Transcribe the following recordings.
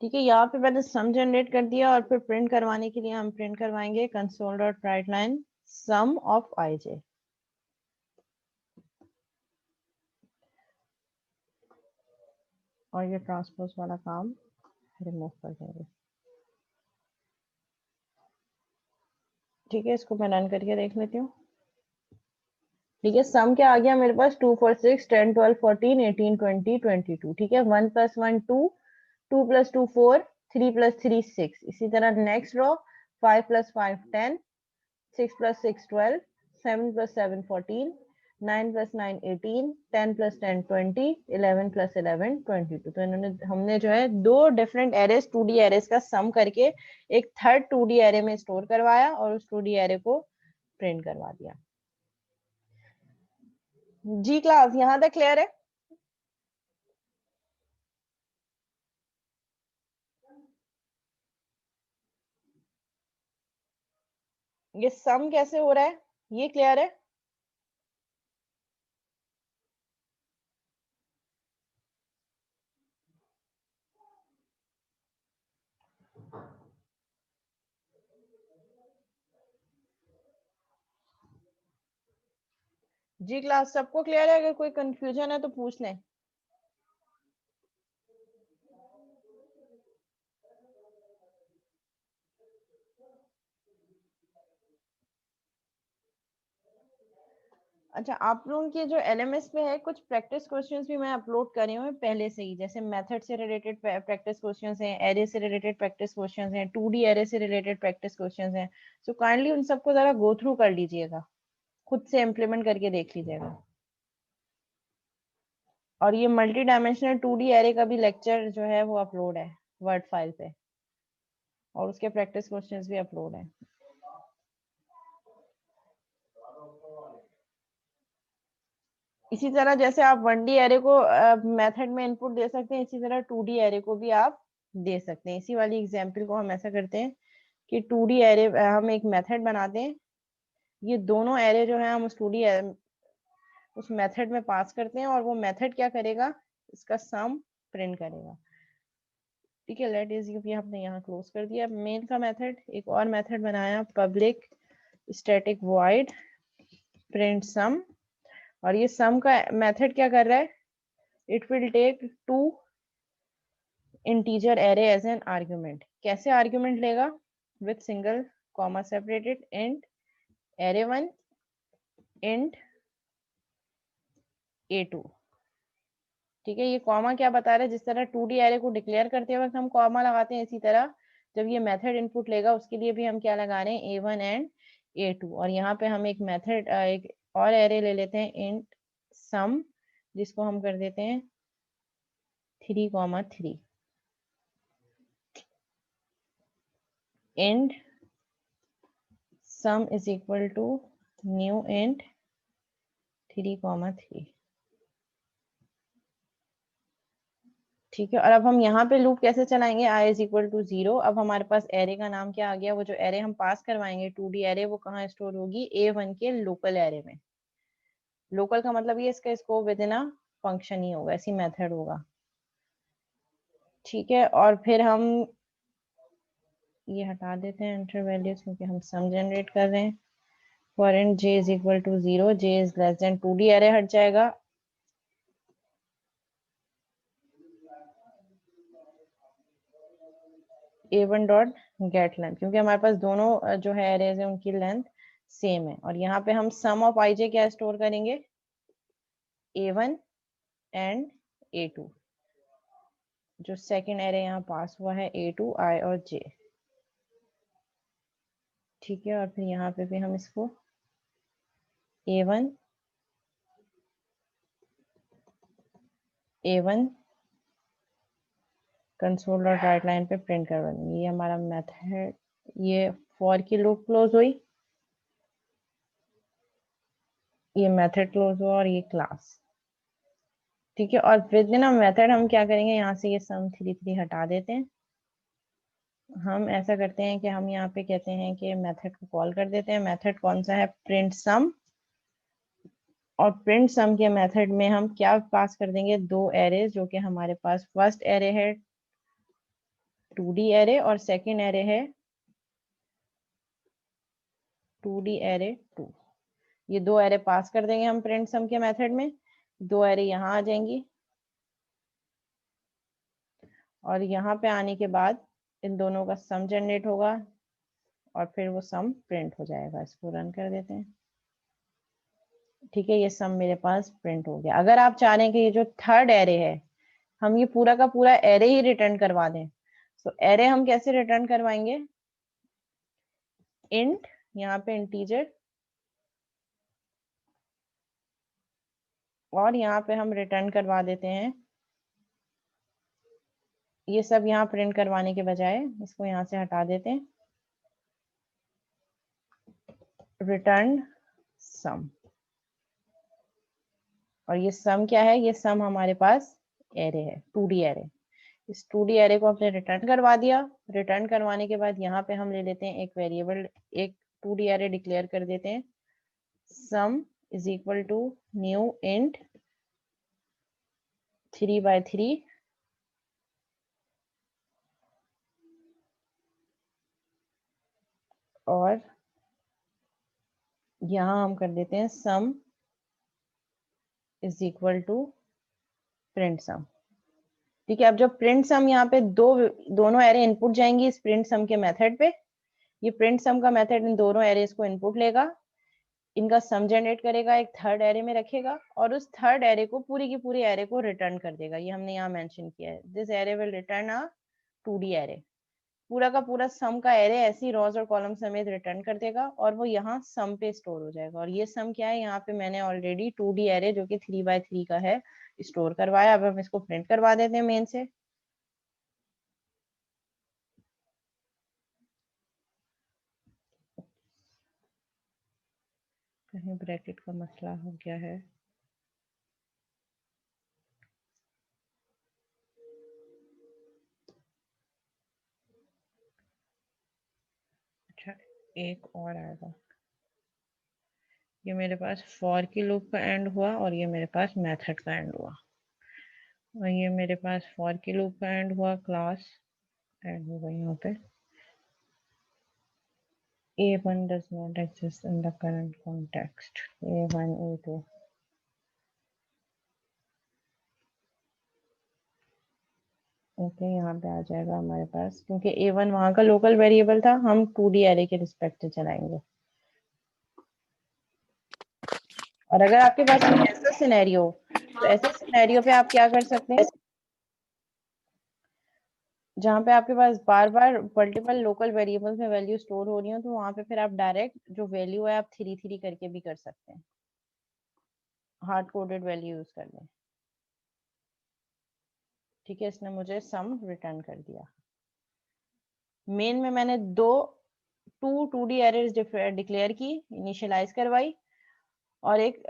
ठीक है, यहाँ पे मैंने सम जनरेट कर दिया और फिर प्रिंट करवाने के लिए हम प्रिंट करवाएंगे console dot write line sum of I J. और ये ट्रांसपोज वाला काम रिमूव कर देंगे। ठीक है, इसको मैं रन करके देख लेती हूँ। ठीक है, सम क्या आ गया मेरे पास 2 4 6 10 12 14 18 20 22। ठीक है, 1 + 1 2, 2 + 2 4, 3 + 3 6। इसी तरह नेक्स्ट रो 5 + 5 10, 6 + 6 12, 7 + 7 14, 9 + 9 18, 10 + 10 20, 11 + 11 22। तो इन्होंने हमने जो है दो डिफरेंट एरेज 2D एरेज का सम करके एक थर्ड 2D एरे में स्टोर करवाया और उस 2D एरे को प्रिंट करवा दिया। जी क्लास यहां तक क्लियर है? ये सम कैसे हो रहा है ये क्लियर है? जी क्लास सबको क्लियर है? अगर कोई कंफ्यूजन है तो पूछ लें। अच्छा, आप लोगों के जो एलएमएस पे है कुछ प्रैक्टिस क्वेश्चंस भी मैं अपलोड कर रही हूँ पहले से ही, जैसे मेथड से रिलेटेड प्रैक्टिस क्वेश्चंस हैं, एरे से रिलेटेड प्रैक्टिस क्वेश्चंस हैं, 2D एरे से रिलेटेड प्रैक्टिस क्वेश्चंस हैं। सो काइंडली उन सबको जरा गो थ्रू कर लीजिएगा, खुद से इम्प्लीमेंट करके देख लीजिएगा। और ये मल्टी डायमेंशनल 2D एरे का भी लेक्चर जो है वो अपलोड है वर्ड फाइल पे, और उसके प्रैक्टिस क्वेश्चंस भी अपलोड है। इसी तरह जैसे आप 1D एरे को मेथड में इनपुट दे सकते हैं, इसी तरह 2D एरे को भी आप दे सकते हैं। इसी वाली एग्जांपल को हम ऐसा करते हैं कि 2D एरे हम एक मेथड बनाते हैं, ये दोनों एरे जो है हम उस 2D उस मेथड में पास करते हैं और वो मेथड क्या करेगा, इसका सम प्रिंट करेगा। ठीक है, लेट इज ये हमने यहाँ क्लोज कर दिया मेन का मेथड। एक और मेथड बनाया public static void print sum, और ये सम का मेथड क्या कर रहा है, it will take 2 integer array as an argument. कैसे आर्ग्यूमेंट लेगा, with single comma separated int array1 int a2। ठीक है, ये कॉमा क्या बता रहा है, जिस तरह 2D एरे को डिक्लेयर करते वक्त हम कॉमा लगाते हैं, इसी तरह जब ये मेथड इनपुट लेगा उसके लिए भी हम क्या लगा रहे हैं, a1 एंड a2। और यहाँ पे हम एक मेथड एक और एरे ले लेते हैं इंट सम, जिसको हम कर देते हैं 3,3 int sum is equal to new int 3,3। ठीक है, और अब हम यहाँ पे लूप कैसे चलाएंगे, i इज इक्वल टू 0। अब हमारे पास एरे का नाम क्या आ गया, वो जो एरे हम पास करवाएंगे 2D एरे, वो कहाँ स्टोर होगी, a1 के लोकल एरे में। लोकल का मतलब ये इसका scope within a function ही होगा, ऐसी मेथड होगा। ठीक है, और फिर हम ये हटा देते हैं एंटर वैल्यूज, क्योंकि हम सम जनरेट कर रहे हैं। For int j is equal to 0, j is less than 2D array हट जाएगा, a1 डॉट गेट लेंथ, क्योंकि हमारे पास दोनों जो है एरेज है उनकी लेंथ सेम है। और यहाँ पे हम सम ऑफ आई जे क्या स्टोर करेंगे, a1 एंड a2। जो सेकंड एरे यहाँ पास हुआ है a2 i और j। ठीक है, और फिर यहाँ पे भी हम इसको a1 console dot write line पे प्रिंट करवा देंगे। ये हमारा मेथड, ये फॉर की लूप क्लोज हुई, ये मेथड क्लोज हुआ और ये क्लास। ठीक है, और विद इन मेथड हम क्या करेंगे, यहाँ से ये सम 3 हटा देते हैं। हम ऐसा करते हैं कि हम यहाँ पे कहते हैं कि मेथड को कॉल कर देते हैं। मेथड कौन सा है, प्रिंट सम। और प्रिंट सम के मेथड में हम क्या पास कर देंगे, दो एरेज, जो कि हमारे पास फर्स्ट एरे है 2D एरे और सेकेंड एरे है 2D एरे 2। ये दो एरे पास कर देंगे हम प्रिंट सम के मेथड में, दो एरे यहाँ आ जाएंगी और यहाँ पे आने के बाद इन दोनों का सम जनरेट होगा और फिर वो सम प्रिंट हो जाएगा। इसको रन कर देते हैं। ठीक है, ये सम मेरे पास प्रिंट हो गया। अगर आप चाह रहे हैं कि ये जो थर्ड एरे है हम ये पूरा का पूरा एरे ही रिटर्न करवा दें, तो एरे हम कैसे रिटर्न करवाएंगे? इंट, यहाँ पे इंटीजर, और यहाँ पे हम रिटर्न करवा देते हैं ये सब। यहाँ प्रिंट करवाने के बजाय इसको यहाँ से हटा देते हैं, रिटर्न सम। और ये सम क्या है? ये सम हमारे पास एरे है, 2D एरे। इस 2D एरे को हमने रिटर्न करवा दिया। रिटर्न करवाने के बाद यहाँ पे हम ले लेते हैं एक वेरिएबल, एक 2D एरे डिक्लेयर कर देते हैं, sum is equal to new int 3/3 और यहाँ हम कर देते हैं sum is equal to print sum. ठीक है, अब जब प्रिंट सम यहाँ पे दोनों एरे इनपुट जाएंगी इस प्रिंट सम के मेथड पे, ये प्रिंट सम का मेथड इन दोनों एरेज को इनपुट लेगा, इनका सम जनरेट करेगा, एक थर्ड एरे में रखेगा और उस थर्ड एरे को पूरी की पूरी एरे को रिटर्न कर देगा। ये हमने यहाँ मेंशन किया है, this array will return a 2D array. पूरा का पूरा सम का एरे ऐसी रॉज और कॉलम समेत रिटर्न कर देगा और वो यहाँ सम पे स्टोर हो जाएगा। और ये सम क्या है? यहाँ पे मैंने ऑलरेडी 2D एरे जो कि 3/3 का है स्टोर करवाया। अब हम इसको प्रिंट करवा देते हैं मेन से। कहीं ब्रैकेट का मसला हो गया है। अच्छा, एक और आएगा। ये मेरे पास फॉर की लूप का एंड हुआ और ये मेरे पास मेथड का एंड हुआ। और ये मेरे पास फॉर की लूप का एंड हुआ, क्लास एंड होगा यहाँ पे। A1 does not exist in the current context. A1, A2. Okay, यहाँ पे आ जाएगा हमारे पास, क्योंकि A1 वहाँ का लोकल वेरिएबल था, हम 2D एरे के रिस्पेक्ट से चलाएंगे। और अगर आपके पास ऐसा सिनेरियो, तो ऐसे सिनेरियो पे आप क्या कर सकते हैं, जहाँ पे आपके पास बार बार मल्टीपल लोकल वेरिएबल्स में वैल्यू स्टोर हो रही हो, तो वहां पे फिर आप डायरेक्ट जो वैल्यू है आप 3 करके भी कर सकते हैं, हार्ड कोडेड वैल्यू यूज कर लें। ठीक है, इसने मुझे सम रिटर्न कर दिया। मेन में मैंने टू 2D एरेज डिक्लेयर की, इनिशियलाइज करवाई, और एक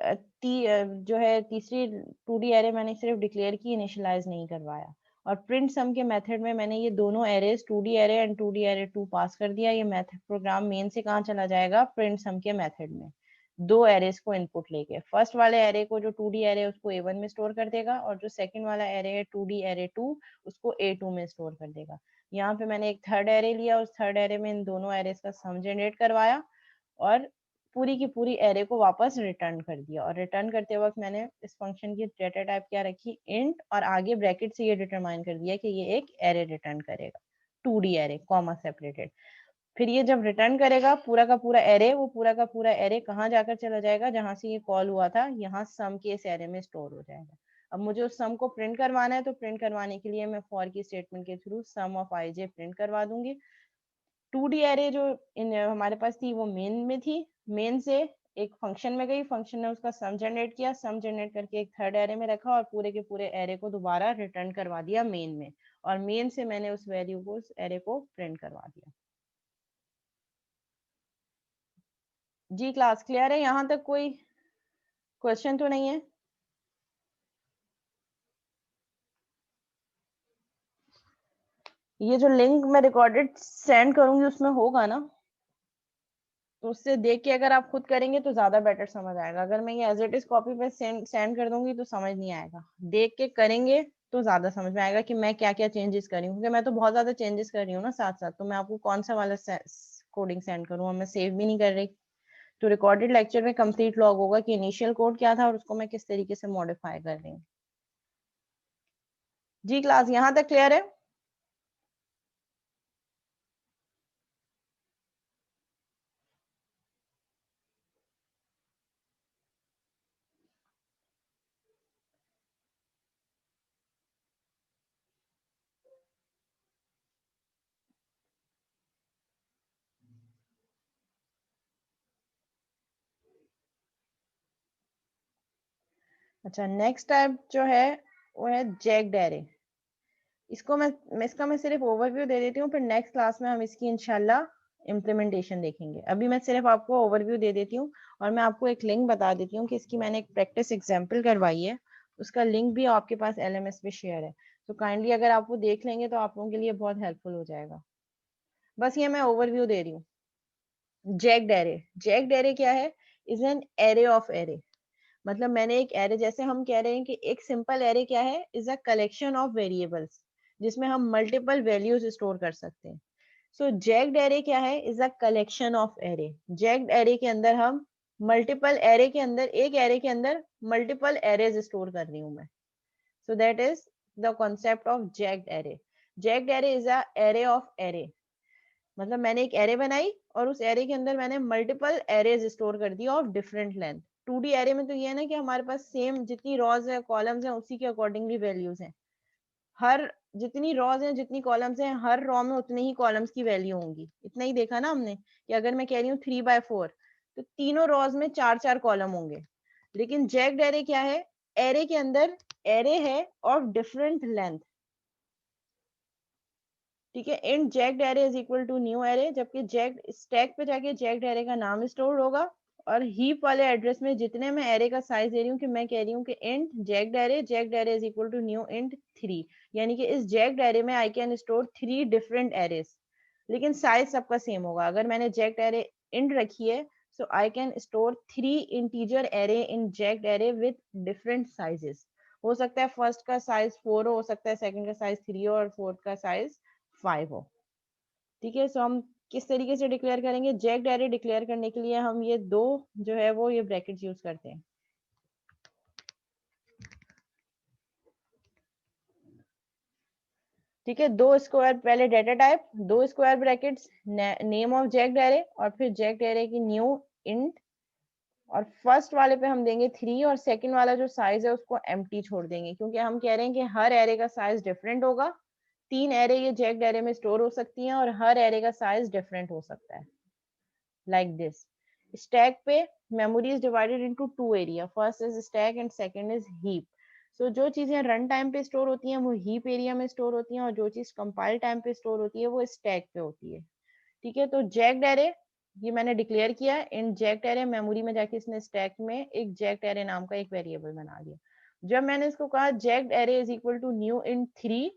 जो है तीसरी 2D एरे मैंने सिर्फ डिक्लेयर की, इनिशियलाइज नहीं करवाया। और प्रिंट सम के मेथड में मैंने ये दोनों arrays 2D array and 2D array 2 पास कर दिया। ये मेथड प्रोग्राम मेन से कहाँ चला जाएगा? प्रिंट सम के मेथड में, दो एरेज को इनपुट लेके। फर्स्ट वाले एरे को जो 2D एरे उसको A1 में स्टोर कर देगा और जो सेकंड वाला एरे है 2D एरे 2 उसको A2 में स्टोर कर देगा। यहाँ पे मैंने एक थर्ड एरे लिया, उस थर्ड एरे में इन दोनों एरेज का सम जनरेट करवाया और पूरी की पूरी एरे को वापस रिटर्न कर दिया। और रिटर्न करते वक्त मैंने इस फंक्शन की डेटा टाइप क्या रखी? इंट, और आगे ब्रैकेट से ये डिटरमाइन कर दिया कि ये एक एरे रिटर्न करेगा, 2D एरे कॉमा सेपरेटेड। फिर ये जब रिटर्न करेगा पूरा का पूरा एरे, वो पूरा का पूरा एरे कहाँ जाकर चला जाएगा? जहां से ये कॉल हुआ था, यहाँ सम के इस एरे में स्टोर हो जाएगा। अब मुझे उस सम को प्रिंट करवाना है, तो प्रिंट करवाने के लिए मैं फॉर की स्टेटमेंट के through sum of I j print करवा दूंगी। 2D एरे जो हमारे पास थी वो मेन में थी, मेन से एक फंक्शन में गई, फंक्शन ने उसका सम जनरेट किया, सम जनरेट करके एक थर्ड एरे में रखा और पूरे के पूरे एरे को दोबारा रिटर्न करवा दिया मेन में। और मेन से मैंने उस वैल्यू को, उस एरे को प्रिंट करवा दिया। जी क्लास क्लियर है? यहाँ तक कोई क्वेश्चन तो नहीं है? ये जो लिंक मैं रिकॉर्डेड सेंड करूंगी उसमें होगा ना, तो उससे देख के अगर आप खुद करेंगे तो ज्यादा बेटर समझ आएगा। अगर मैं ये एज इट इज कॉपी पे सेंड कर दूंगी तो समझ नहीं आएगा। देख के करेंगे तो ज्यादा समझ में आएगा कि मैं क्या क्या चेंजेस कर रही हूँ, क्योंकि मैं तो बहुत ज्यादा चेंजेस कर रही हूँ ना साथ साथ, तो मैं आपको कौन सा वाला कोडिंग सेंड करूँ, और मैं सेव भी नहीं कर रही। तो रिकॉर्डेड लेक्चर में कंप्लीट लॉग होगा कि इनिशियल कोड क्या था और उसको मैं किस तरीके से मॉडिफाई कर रही हूँ। जी क्लास यहाँ तक क्लियर है? अच्छा, नेक्स्ट टाइप जो है वो है जैक्ड एरे। इसको मैं सिर्फ ओवरव्यू दे देती हूँ, फिर नेक्स्ट क्लास में हम इसकी इंशाल्लाह इम्प्लीमेंटेशन देखेंगे। अभी मैं सिर्फ आपको ओवरव्यू दे देती हूँ, और मैं आपको एक लिंक बता देती हूँ कि इसकी मैंने एक प्रैक्टिस एग्जाम्पल करवाई है, उसका लिंक भी आपके पास LMS पे शेयर है, तो काइंडली अगर आप वो देख लेंगे तो आप लोगों के लिए बहुत हेल्पफुल हो जाएगा। बस ये मैं ओवरव्यू दे रही हूँ। जैक्ड एरे क्या है? Is an array of array. मतलब मैंने एक एरे, जैसे हम कह रहे हैं कि एक सिंपल एरे क्या है, is a collection of variables जिसमें हम मल्टीपल वैल्यूज स्टोर कर सकते हैं। सो जैक्ड एरे क्या है? Is a collection of array. Jacked array के अंदर हम मल्टीपल एरे के अंदर, एक एरे के अंदर मल्टीपल एरेज स्टोर कर रही हूँ मैं। So that is the concept of jagged array. Jacked array is a array of array. मतलब मैंने एक एरे बनाई और उस एरे के अंदर मैंने मल्टीपल एरेज स्टोर कर दिया of different length. 2D array में तो ये है ना कि हमारे पास सेम जितनी रॉज है कॉलम्स हैं उसी के अकॉर्डिंगली वैल्यूज हैं। हर जितनी रॉज हैं जितनी कॉलम्स हैं, हर रॉ में उतने ही कॉलम्स की वैल्यू होंगी। इतना ही देखा ना हमने कि अगर मैं कह रही हूँ 3/4, तो तीनों रॉज में 4 4 कॉलम होंगे। लेकिन जैक्ड एरे क्या है? एरे के अंदर एरे है ऑफ डिफरेंट लेंथ। ठीक है, int jagged array is equal to new array, जबकि जैक्ड स्टैक पे जाके जैक्ड एरे का नाम स्टोर होगा, और हीप वाले एड्रेस में जितने मैं एरे का साइज दे रही हूँ, कि मैं कह रही हूँ कि int jagged array is equal to new int 3, यानी कि इस जैक्ड एरे में I can store 3 different arrays, लेकिन साइज सबका सेम होगा। अगर मैंने जैक्ड एरे इंट रखी है, so I can store 3 integer array in jagged array with different sizes. हो सकता है फर्स्ट का साइज 4 हो सकता है सेकंड का साइज 3 हो, और फोर्थ का साइज 5 हो। ठीक है, सो हम किस तरीके से डिक्लेयर करेंगे? जैक्ड एरे डिक्लेयर करने के लिए हम ये दो जो है वो ये ब्रैकेट्स यूज करते हैं। ठीक है, दो स्क्वायर, पहले डेटा टाइप, दो square brackets, name of jagged array, और फिर जैक्ड एरे की न्यू इंट, और फर्स्ट वाले पे हम देंगे 3, और सेकंड वाला जो साइज है उसको एम्प्टी छोड़ देंगे, क्योंकि हम कह रहे हैं कि हर एरे का साइज डिफरेंट होगा। 3 एरे ये जैक्ड एरे में स्टोर हो सकती हैं, और हर एरे का साइज डिफरेंट हो सकता है, like this. Stack पे memory is divided into two area. First is stack and second is heap. So जो चीजें रन टाइम पे स्टोर होती हैं वो हीप एरिया में स्टोर होती हैं, और जो चीज कंपाइल टाइम पे स्टोर होती है वो स्टैक पे होती है। ठीक है, तो जैक्ड एरे ये मैंने डिक्लेयर किया। इन जैक्ड एरे मेमोरी में जाके इसने स्टैक में एक जैक्ड एरे नाम का एक वेरिएबल बना दिया। जब मैंने इसको कहा jagged array is equal to new int 3,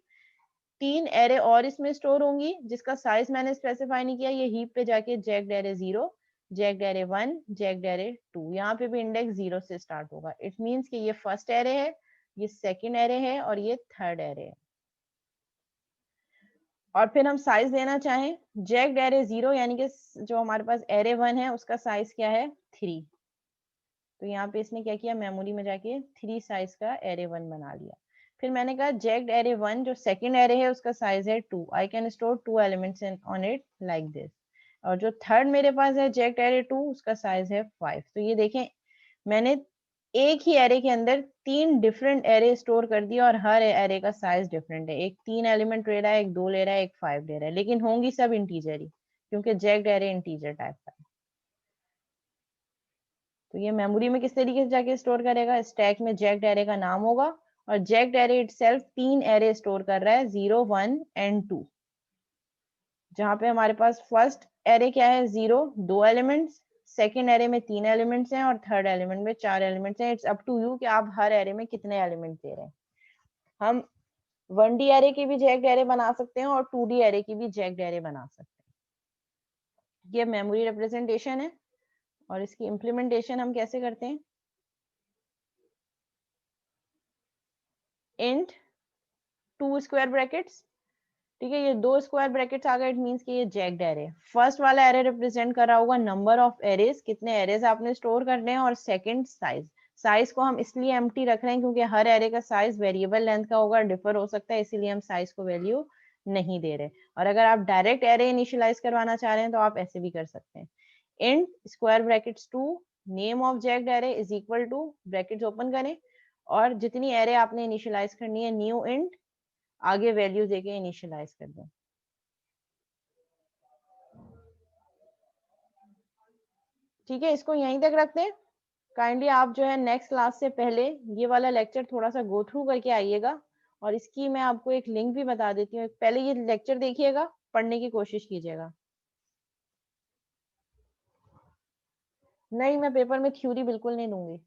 3 array और इसमें स्टोर होंगी जिसका साइज मैंने स्पेसिफाई नहीं किया, ये हीप पे जाके jacked array 0, jacked array 1, jacked array 2, यहाँ पे भी इंडेक्स 0 से स्टार्ट होगा। इट मींस कि ये फर्स्ट एरे है, ये सेकंड एरे है, और ये थर्ड एरे है। और फिर हम साइज देना चाहें, जैक्ड एरे 0 यानी कि जो हमारे पास एरे 1 है उसका साइज क्या है? 3। तो यहाँ पे इसने क्या किया, मेमोरी में जाके 3 साइज का एरे 1 बना लिया। फिर मैंने कहा जैक्ड एरे 1 जो सेकंड एरे है उसका साइज है 2, आई can store 2 elements on it like this. और जो थर्ड मेरे पास है जैक्ड एरे 2, उसका साइज है 5। तो ये देखें, मैंने एक ही एरे के अंदर 3 डिफरेंट एरे स्टोर कर दिया, और हर एरे का साइज डिफरेंट है। एक 3 एलिमेंट ले रहा है, एक 2 ले रहा है, एक 5 ले रहा है, लेकिन होंगी सब इंटीजर ही, क्योंकि जैक्ड एरे इंटीजर टाइप का है। तो ये मेमोरी में किस तरीके से जाके स्टोर करेगा? स्टैक में जैक्ड एरे का नाम होगा, और jacked array itself 3 array store कर रहा है, 0, 1 एंड 2। जहां पे हमारे पास फर्स्ट एरे क्या है? 0, 2 एलिमेंट्स, सेकेंड एरे में 3 एलिमेंट्स हैं, और थर्ड एलिमेंट में 4 एलिमेंट्स हैं। इट्स अप टू यू कि आप हर एरे में कितने एलिमेंट दे रहे हैं। हम 1D एरे की भी जैक्ड एरे बना सकते हैं, और 2D एरे की भी जैक्ड एरे बना सकते हैं। ये मेमोरी रिप्रेजेंटेशन है, और इसकी इम्प्लीमेंटेशन हम कैसे करते हैं? इंट 2 स्क्वायर ब्रैकेट्स, ठीक है, ये 2 स्क्वायर ब्रैकेट्स आ गए, इट मींस कि ये जैक्ड एरे। फर्स्ट वाला एरे रिप्रेजेंट कर रहा होगा नंबर ऑफ एरेज, कितने एरेज आपने स्टोर करने हैं, और सेकंड साइज। साइज को हम इसलिए एम्प्टी रख रहे हैं क्योंकि हर एरे का साइज वेरिएबल लेंथ का होगा, डिफर हो सकता है, इसीलिए हम साइज को वैल्यू नहीं दे रहे। और अगर आप डायरेक्ट एरे इनिशियलाइज करवाना चाह रहे हैं तो आप ऐसे भी कर सकते हैं। Int square brackets 2 name of jagged array is equal to, brackets open करें, और जितनी एरे आपने इनिशियलाइज करनी है न्यू इंट, आगे वैल्यू देके इनिशियलाइज कर दें। ठीक है, इसको यहीं तक रखते हैं। काइंडली आप जो है नेक्स्ट क्लास से पहले ये वाला लेक्चर थोड़ा सा गो थ्रू करके आइएगा, और इसकी मैं आपको एक लिंक भी बता देती हूँ। पहले ये लेक्चर देखिएगा, पढ़ने की कोशिश कीजिएगा। नहीं, मैं पेपर में थ्योरी बिल्कुल नहीं दूंगी,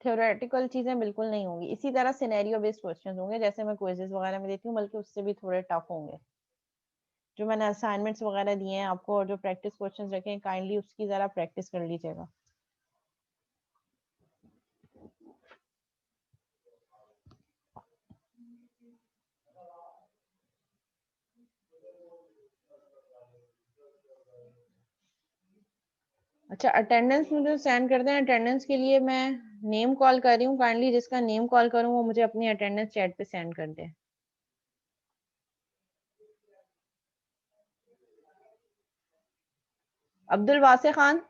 थ्योरेटिकल चीजें बिल्कुल नहीं होंगी। इसी तरह सिनेरियो बेस्ड क्वेश्चंस होंगे जैसे मैं क्विजेस वगैरह में देती हूँ, बल्कि उससे भी थोड़े टफ होंगे। जो मैंने असाइनमेंट्स वगैरह दिए हैं आपको और जो प्रैक्टिस क्वेश्चंस रखे हैं, काइंडली उसकी जरा प्रैक्टिस कर लीजिएगा। अच्छा, अटेंडेंस मुझे सेंड कर दें। अटेंडेंस के लिए मैं नेम कॉल कर रही हूँ, काइंडली जिसका नेम कॉल करूँ वो मुझे अपनी अटेंडेंस चैट पे सेंड कर दे। Abdul Wase Khan,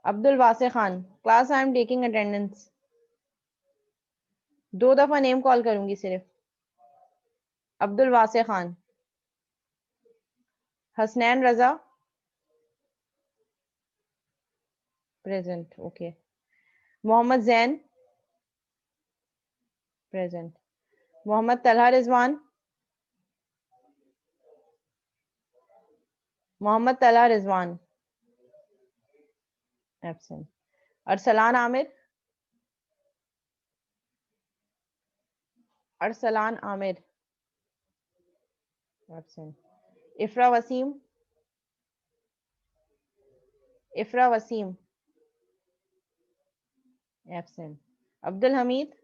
Abdul Wase Khan, class I am taking attendance. 2 दफा नेम कॉल करूंगी सिर्फ। Abdul Wase Khan, Hasnain Raza, present, okay. Mohammad Zain, present. Mohammad Talha Rizwan, Mohammad Talha Rizwan, absent. Arsalan Aamir, Arsalan Aamir, absent. Ifra Waseem, Ifra Waseem, absent. Abdul Hamid,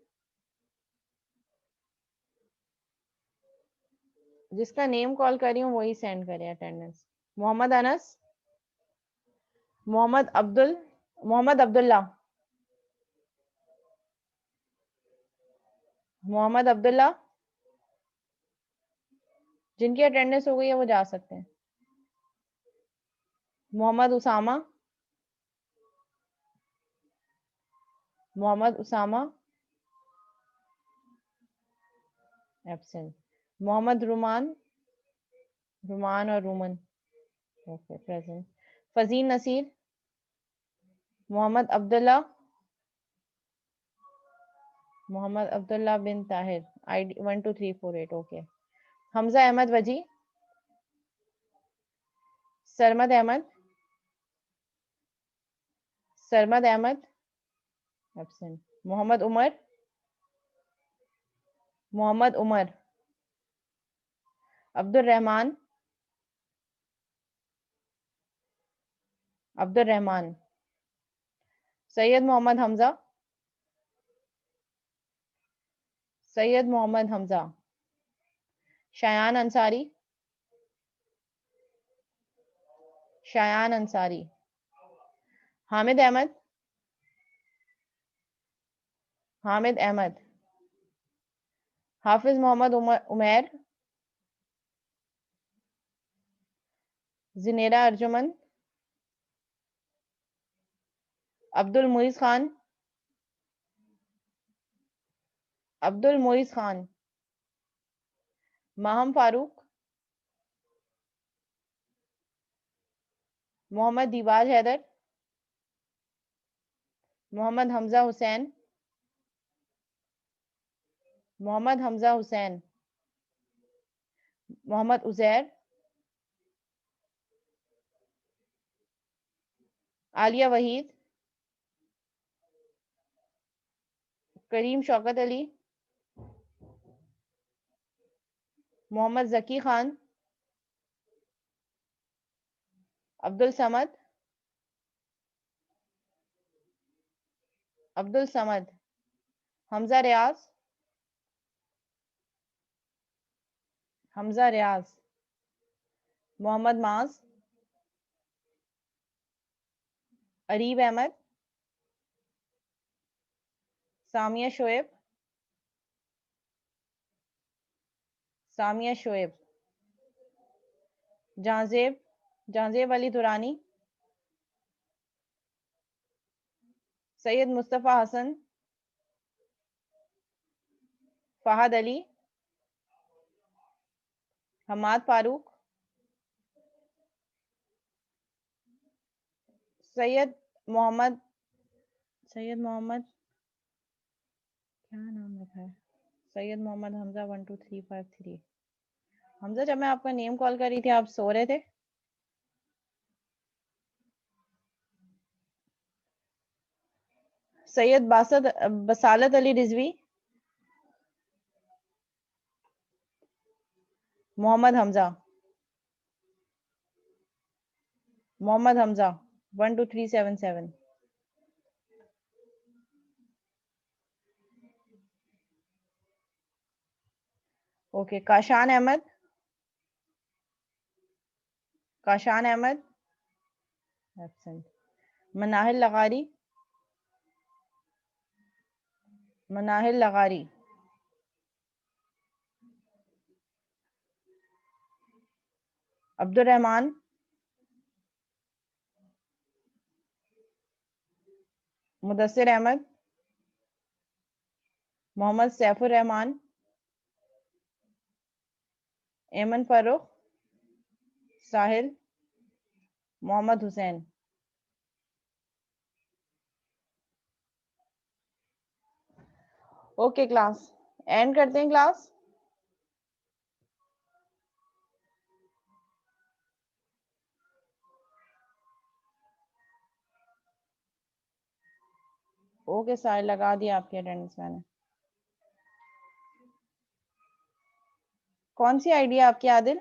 जिसका नेम कॉल कर रही हूँ वही सेंड करे अटेंडेंस। मोहम्मद अनस, मोहम्मद अब्दुल, मोहम्मद अब्दुल्ला, मोहम्मद अब्दुल्ला, जिनकी अटेंडेंस हो गई है वो जा सकते हैं। मोहम्मद उसामा, मोहम्मद उसामा, एब्सेंट। मोहम्मद रुमान, रुमान और रुमन, ओके, प्रेजेंट। फजीन नसीर, मोहम्मद अब्दुल्ला, मोहम्मद अब्दुल्ला बिन ताहिर, आईडी 12348, ओके। हमजा अहमद वजी, सरमद अहमद, सरमद अहमद, एब्सेंट। मोहम्मद उमर, मोहम्मद उमर। अब्दुल रहमान, अब्दुल रहमान। सैयद मोहम्मद हमजा, सैयद मोहम्मद हमजा। शायान अंसारी, शायान अंसारी। हामिद अहमद, हामिद अहमद। हाफिज मोहम्मद उमैर, जिनेरा अर्जुमन। अब्दुल मुइज खान, अब्दुल मुइज खान। माहम फारूक, मोहम्मद दीवाज हैदर, मोहम्मद हमजा हुसैन, मोहम्मद हमजा हुसैन। मोहम्मद उजैर, आलिया वहीद, करीम शौकत अली, मोहम्मद जकी खान, अब्दुल समद, अब्दुल समद। हमजा रियाज, हमजा रियाज, मोहम्मद माज, अरीब अहमद, सामिया शोएब, सामिया शोएब, जहांजेब, जहांजेब अली दुरानी, सैयद मुस्तफ़ा हसन, फहद अली, हमाद फारूक, सैयद मोहम्मद, सैयद मोहम्मद क्या नाम लिखा है, सैयद मोहम्मद हमजा 12353। हमजा जब मैं आपका नेम कॉल कर रही थी आप सो रहे थे। Syed Basat Basalat Ali Rizvi, Mohammad Hamza, Mohammad Hamza 12377। Okay, Kashan Ahmed, Kashan Ahmed absent, Manahil Lagari, Manahil Lagari, Abdul Rahman, Mudassir Ahmed, Mohammad Saifur Rahman, Eman Farrukh, Sahil, Mohammad Hussain. Okay class, end करते हैं क्लास। ओके साहिल, लगा दिया आपकी अटेंडेंस मैंने। कौन सी आईडी है आपकी आदिल?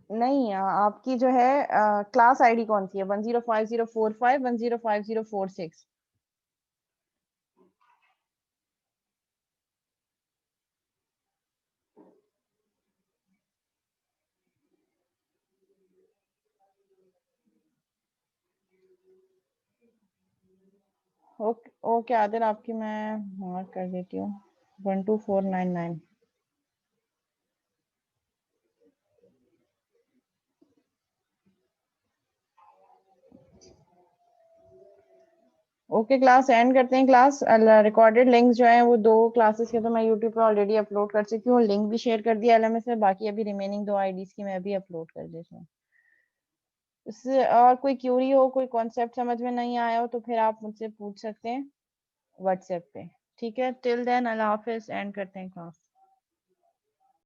नहीं, आपकी जो है क्लास आईडी कौन सी है? 105045, 105046। ओके ओके आदिल, आपकी मैं मार्क कर देती हूँ 12499। ओके क्लास, एंड करते हैं क्लास। रिकॉर्डेड लिंक्स जो हैं वो 2 क्लासेस के तो मैं यूट्यूब पे ऑलरेडी अपलोड कर चुकी हूँ, लिंक भी शेयर कर दिया एलएमएस में। बाकी अभी रिमेनिंग 2 आईडीज की मैं भी अपलोड कर देती हूँ। इससे और कोई क्यूरी हो, कोई कॉन्सेप्ट समझ में नहीं आया हो तो फिर आप मुझसे पूछ सकते हैं व्हाट्सएप पे। ठीक है, टिल देन अल्लाह हाफिज, एंड करते हैं क्लास।